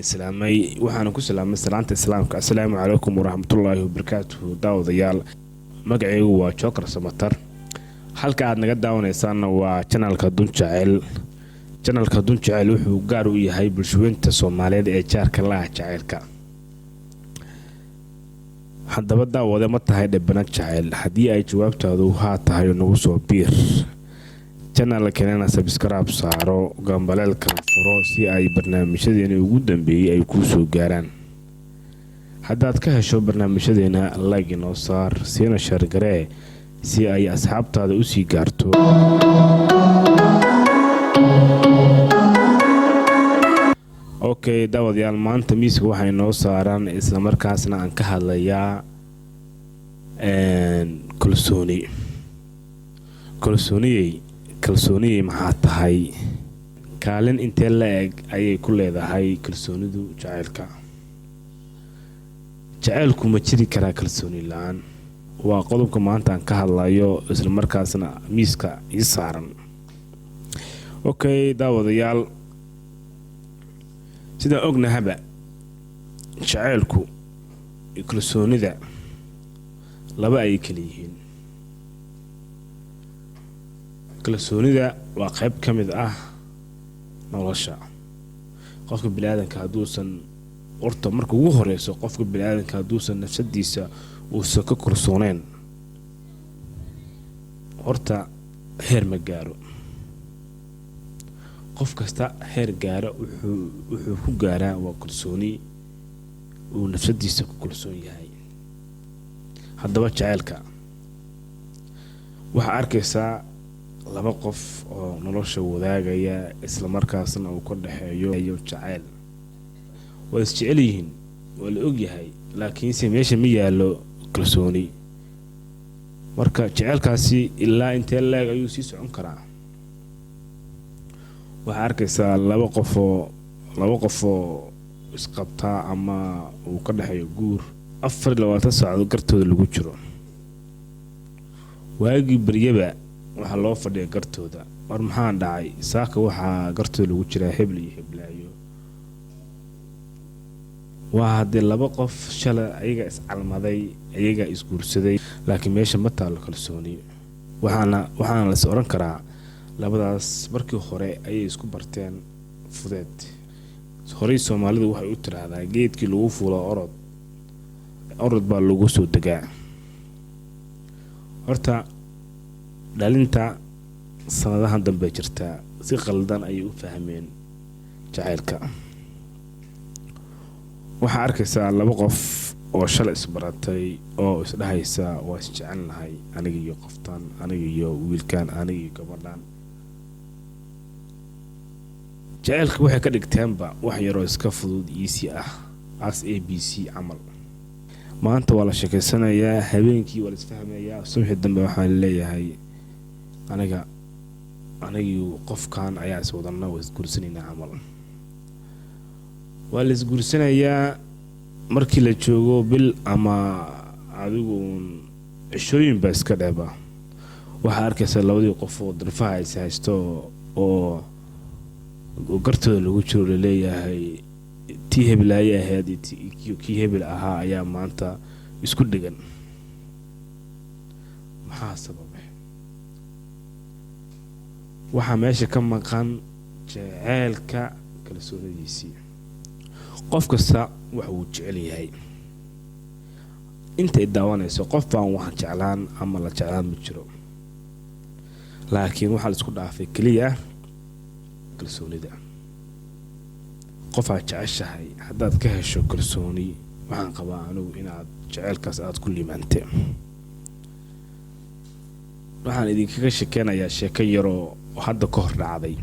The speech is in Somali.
islaamay waxaan ku salaamay salaanta islaamka. Assalaamu calaykum waraxmatullaahi wabarakaatuh. daawadayaal magacaygu waa Joker Samatar. halka aad naga daawanaysaan waa channelka Dunjacel. channelka Dunjacel wuxuu gaar u yahay bulshooyinka Soomaaliyeed ee jaarka la jaceelka. haddaba daawada ma tahay dhibana jaceyl? haddii ay jawaabtaadu haa tahay nagu soo biir channelkeena subscribe saaro gambaleelka furo si ay barnaamijyadeena ugu dambeeyay ay ku soo gaaraan. haddaad ka hesho barnaamijyadeena like inoo saar siina share garee si ay asxaabtaada u sii gaarto. okay daawadayaal maanta miiska waxay noo saaraan isla markaasna aan ka hadlayaa kalsooniyey maxaa tahay? kaalin intee la eg ayay ku leedahay kalsoonidu jaceylka? jaceylku ma jiri karaa kalsooni la'aan? waa qodobka maanta aan ka hadlayo isla markaasna miiska ii saaran. okay daawadayaal sida ognahaba jaceylku iyo kalsoonida laba ay kala yihiin. kalsoonida waa qayb ka mid ah nolosha qofka bini'aadanka hadduusan marka ugu horeyso qofka bini'aadanka hadduusan nafsadiisa uusan ka kalsooneyn heer ma gaaro. qof kasta heer gaaro wuxuu ku gaaraa waa kalsooni uu nafsadiisa ku kalsoon yahay. haddaba jaceylka waxaa arkaysaa laba qof oo nolosha wadaagaya isla markaasna uu ka dhaxeeyo jaceyl. way isjecel yihiin waa la og yahay laakiinse meesha ma yaalo kalsooni. marka jaceylkaasi ilaa intee leeg ayuu sii socon karaa? waxaa arkaysaa laba qof oo isqabtaa ama uu ka dhaxeeyo guur 24 saacadood gartooda lagu jiro. waagii baryaba waxaa loo fadhiya gartooda war maxaa dhacay saaka waxaa gartooda lagu jiraa hebel iyo heblaayo. waa haddii laba qof shalay ayaga iscalmaday ayaga isguursaday laakiin meesha ma taalo kalsooni. waxaana la is oran karaa labadaas markii hore ayay isku barteen fudeed. horey Soomaalidu waxay u tiraahdaa geedkii lagu fuulo orod baa lagu soo degaa. horta dhalinta sanadahan dambe jirta si qaldan ayay u fahmeen jaceylka. waxaa arkaysaa laba qof oo shalay isbaratay oo isdhahaysa waa isjecelnahay aniga iyo qoftan aniga iyo wiilkan aniga iyo gabadhan. jaceylka waxay ka dhigteenba wax yaroo iska fudud easy ah as ABC camal. maanta waa la sheekaysanayaa habeenkii waa la isfahmayaa subaxii dambe waxaan leeyahay aniga qofkan ayaa iswadana waa isguursanayna camal. waa la isguursanayaa markii la joogo bil ama adigu cishooyin baa iska dheeba. waxaa arkaysaa labadii qof oo darfaha is haysto oo gartooda lagu jiro la leeyahay tii hebel ay ahayd kii hebel ahaa ayaa maanta isku dhigan. maxaa sababay? waxaa meesha ka maqan jaceylka kalsoonidiisii. qof kasta waxa uu jecel yahay. intay daawanayso qof baan wax jeclaan ama la jeclaan ma jiro laakiin waxaa la isku dhaafay kaliya kalsoonida. qof aad jeceshahay haddaad ka hesho kalsooni waxaan qabaa anigu inaad jaceylkaas aad ku liimaantay. waxaan idinkaga sheekeynayaa sheeko yaroo hadda ka hor dhacday.